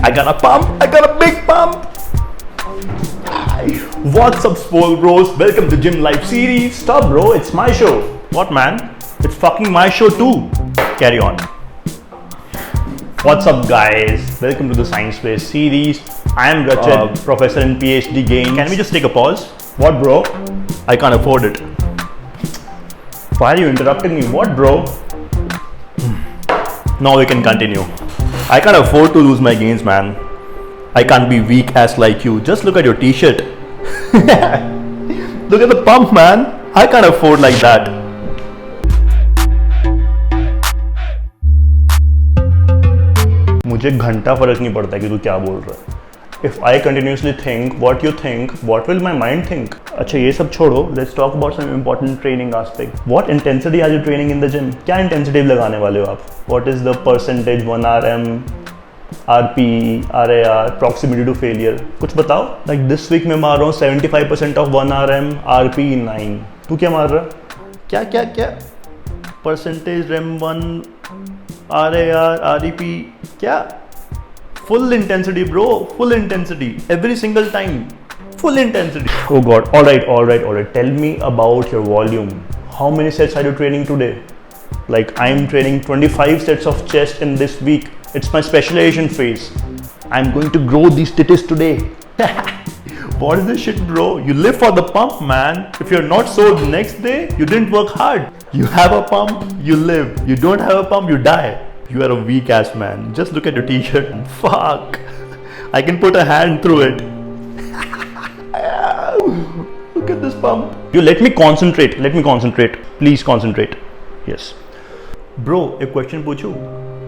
I got a pump. I got a big pump. What's up, Swole Bros? Welcome to Gym Life series. Stop, bro. It's my show. What, man? It's fucking my show too. Carry on. What's up, guys? Welcome to the Science Based series. I am Rachit, professor in PhD gains. Can we just take a pause? What, bro? I can't afford it. Why are you interrupting me? What, bro? Now we can continue. I can't afford to lose my gains, man. I can't be weak ass like you. Just look at your t-shirt. Look at the pump, man. I can't afford like that. मुझे घंटा फर्क नहीं पड़ता कि तू क्या बोल रहा है. If I continuously think what you think, what will my mind think? अच्छा ये सब छोड़ो. Let's talk about some important training aspect. What intensity are you training in the gym? क्या intensity लगाने वाले हो आप? What is the percentage 1 RM, RPE, RAR, proximity to failure? कुछ बताओ. Like this week मैं मार रहा हूँ 75% of 1 RM, RPE 9. तू क्या मार रहा है? क्या? Percentage RM1, RAR, REP, क्या? Full intensity, bro. Full intensity. Every single time. Full intensity. Oh god. Alright. Tell me about your volume. How many sets are you training today? Like I'm training 25 sets of chest in this week. It's my specialization phase. I'm going to grow these titties today. What is this shit, bro? You live for the pump, man. If you're not sold the next day, you didn't work hard. You have a pump, you live. You don't have a pump, you die. You are a weak ass man. Just look at your t-shirt. Fuck. I can put a hand through it. Look at this pump. You let me concentrate. Please concentrate. Yes. Bro, एक question पूछूं?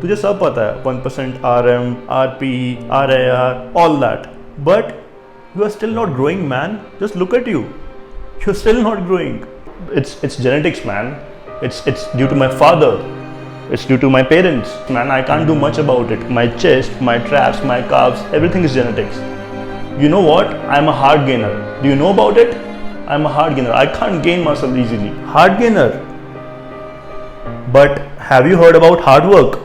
तुझे सब पता है. 1% RM, RPE, RAR, all that. But you are still not growing, man. Just look at you. You're still not growing. It's genetics, man. It's due to my father. It's due to my parents. Man, I can't do much about it. My chest, my traps, my calves, everything is genetics. You know what? I'm a hard gainer. Do you know about it? I'm a hard gainer. I can't gain muscle easily. Hard gainer. But have you heard about hard work?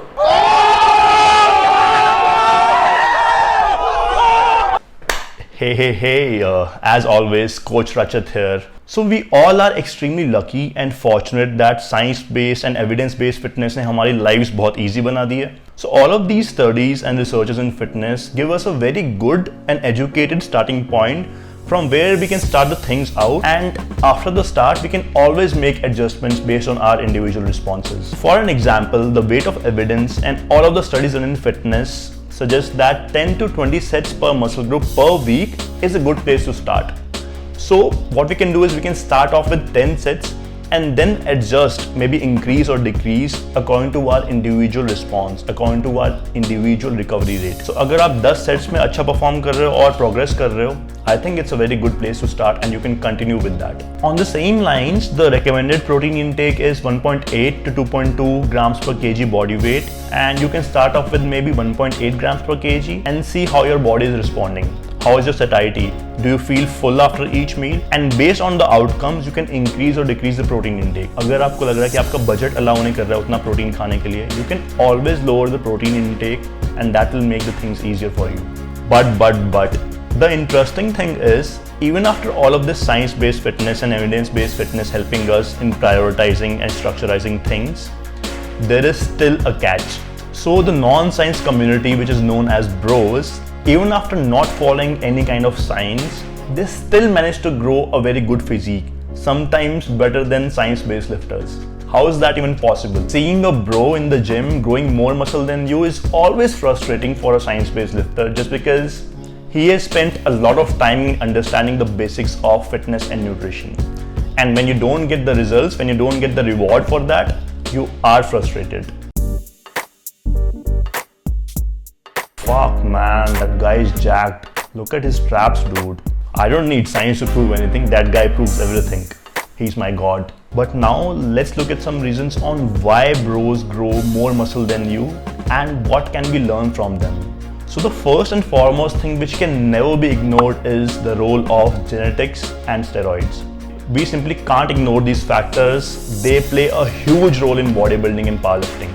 Hey, as always, Coach Rachit here. So we all are extremely lucky and fortunate that science-based and evidence-based fitness ने हमारी lives बहुत easy बना दी है. So all of these studies and researches in fitness give us a very good and educated starting point from where we can start the things out, and after the start we can always make adjustments based on our individual responses. For an example, the weight of evidence and all of the studies done in fitness suggest that 10 to 20 sets per muscle group per week is a good place to start. So what we can do is we can start off with 10 sets and then adjust, maybe increase or decrease according to our individual response, according to our individual recovery rate. So अगर आप 10 sets में अच्छा perform कर रहे हो और progress कर रहे हो, I think it's a very good place to start and you can continue with that. On the same lines, the recommended protein intake is 1.8 to 2.2 grams per kg body weight, and you can start off with maybe 1.8 grams per kg and see how your body is responding. How is your satiety? Do you feel full after each meal? And based on the outcomes, you can increase or decrease the protein intake. अगर आपको लग रहा है कि आपका budget allow नहीं कर रहा है उतना protein खाने के लिए, you can always lower the protein intake and that will make the things easier for you. But the interesting thing is, even after all of this science-based fitness and evidence-based fitness helping us in prioritizing and structurizing things, there is still a catch. So the non-science community, which is known as bros, even after not following any kind of science, they still manage to grow a very good physique, sometimes better than science-based lifters. How is that even possible? Seeing a bro in the gym growing more muscle than you is always frustrating for a science-based lifter, just because he has spent a lot of time in understanding the basics of fitness and nutrition. And when you don't get the results, when you don't get the reward for that, you are frustrated. Fuck, man, that guy is jacked. Look at his traps, dude. I don't need science to prove anything. That guy proves everything. He's my god. But now let's look at some reasons on why bros grow more muscle than you and what can we learn from them. So the first and foremost thing which can never be ignored is the role of genetics and steroids. We simply can't ignore these factors. They play a huge role in bodybuilding and powerlifting.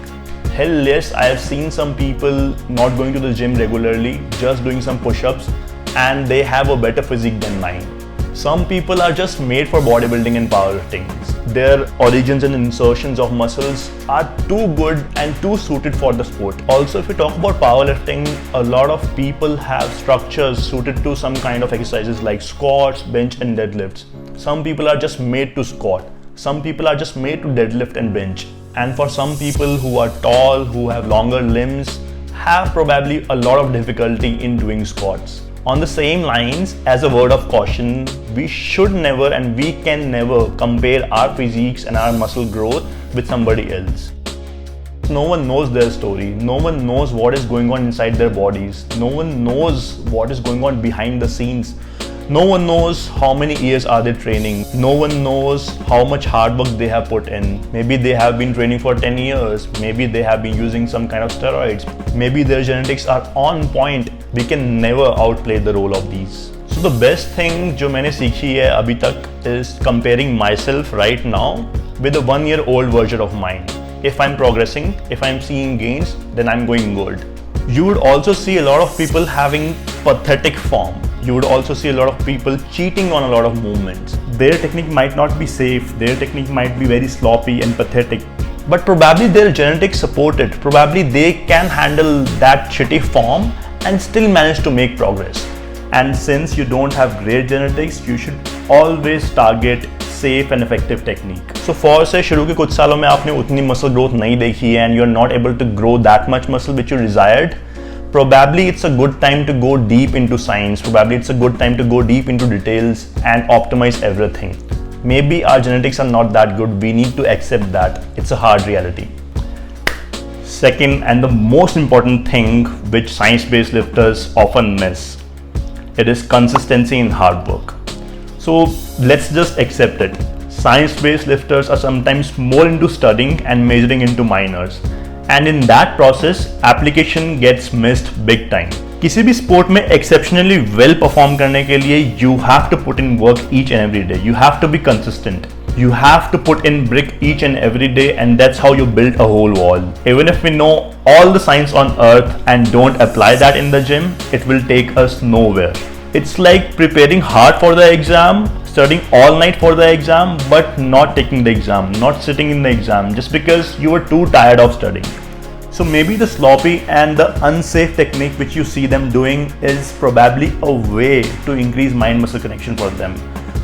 Hell yes, I have seen some people not going to the gym regularly, just doing some push-ups, and they have a better physique than mine. Some people are just made for bodybuilding and powerlifting. Their origins and insertions of muscles are too good and too suited for the sport. Also, if we talk about powerlifting, a lot of people have structures suited to some kind of exercises like squats, bench and deadlifts. Some people are just made to squat. Some people are just made to deadlift and bench. And for some people who are tall, who have longer limbs, have probably a lot of difficulty in doing squats. On the same lines, as a word of caution, we should never and we can never compare our physiques and our muscle growth with somebody else. No one knows their story. No one knows what is going on inside their bodies. No one knows what is going on behind the scenes. No one knows how many years are they training. No one knows how much hard work they have put in. Maybe they have been training for 10 years. Maybe they have been using some kind of steroids. Maybe their genetics are on point. We can never outplay the role of these. So the best thing जो मैंने सीखी है अभी तक is comparing myself right now with a 1-year-old version of mine. If I'm progressing, if I'm seeing gains, then I'm going good. You would also see a lot of people having pathetic form. You would also see a lot of people cheating on a lot of movements. Their technique might not be safe, their technique might be very sloppy and pathetic, but probably their genetics support it. Probably they can handle that shitty form and still manage to make progress. And since you don't have great genetics, you should always target safe and effective technique. So for say शुरू के कुछ सालों में आपने उतनी muscle growth नहीं देखी है and you're not able to grow that much muscle which you desired, probably it's a good time to go deep into science. Probably it's a good time to go deep into details and optimize everything. Maybe our genetics are not that good. We need to accept that. It's a hard reality. Second, and the most important thing which science-based lifters often miss, it is consistency in hard work. So let's just accept it. Science-based lifters are sometimes more into studying and measuring into minors. And in that process, application gets missed big time. किसी भी sport में exceptionally well perform करने के लिए you have to put in work each and every day. You have to be consistent. You have to put in brick each and every day, and that's how you build a whole wall. Even if we know all the science on earth and don't apply that in the gym, it will take us nowhere. It's like preparing hard for the exam, studying all night for the exam, but not taking the exam, not sitting in the exam just because you were too tired of studying. So maybe the sloppy and the unsafe technique which you see them doing is probably a way to increase mind-muscle connection for them.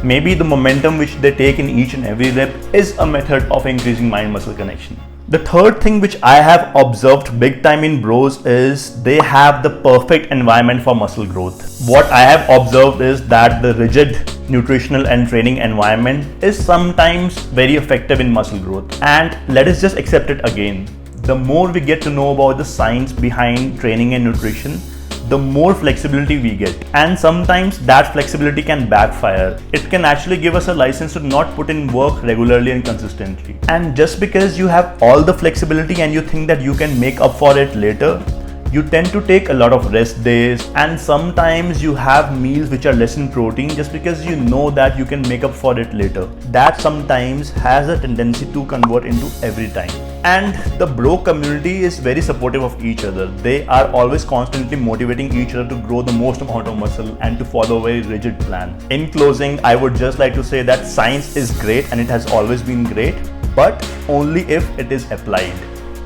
Maybe the momentum which they take in each and every rep is a method of increasing mind-muscle connection. The third thing which I have observed big time in bros is they have the perfect environment for muscle growth. What I have observed is that the rigid nutritional and training environment is sometimes very effective in muscle growth. And let us just accept it again. The more we get to know about the science behind training and nutrition, the more flexibility we get. And sometimes that flexibility can backfire. It can actually give us a license to not put in work regularly and consistently. And just because you have all the flexibility and you think that you can make up for it later, you tend to take a lot of rest days, and sometimes you have meals which are less in protein just because you know that you can make up for it later. That sometimes has a tendency to convert into every time. And the bro community is very supportive of each other. They are always constantly motivating each other to grow the most amount of muscle and to follow a very rigid plan. In closing, I would just like to say that science is great and it has always been great, but only if it is applied.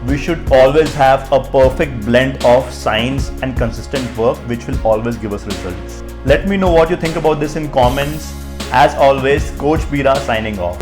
We should always have a perfect blend of science and consistent work which will always give us results. Let me know what you think about this in comments. As always, Coach Bira signing off.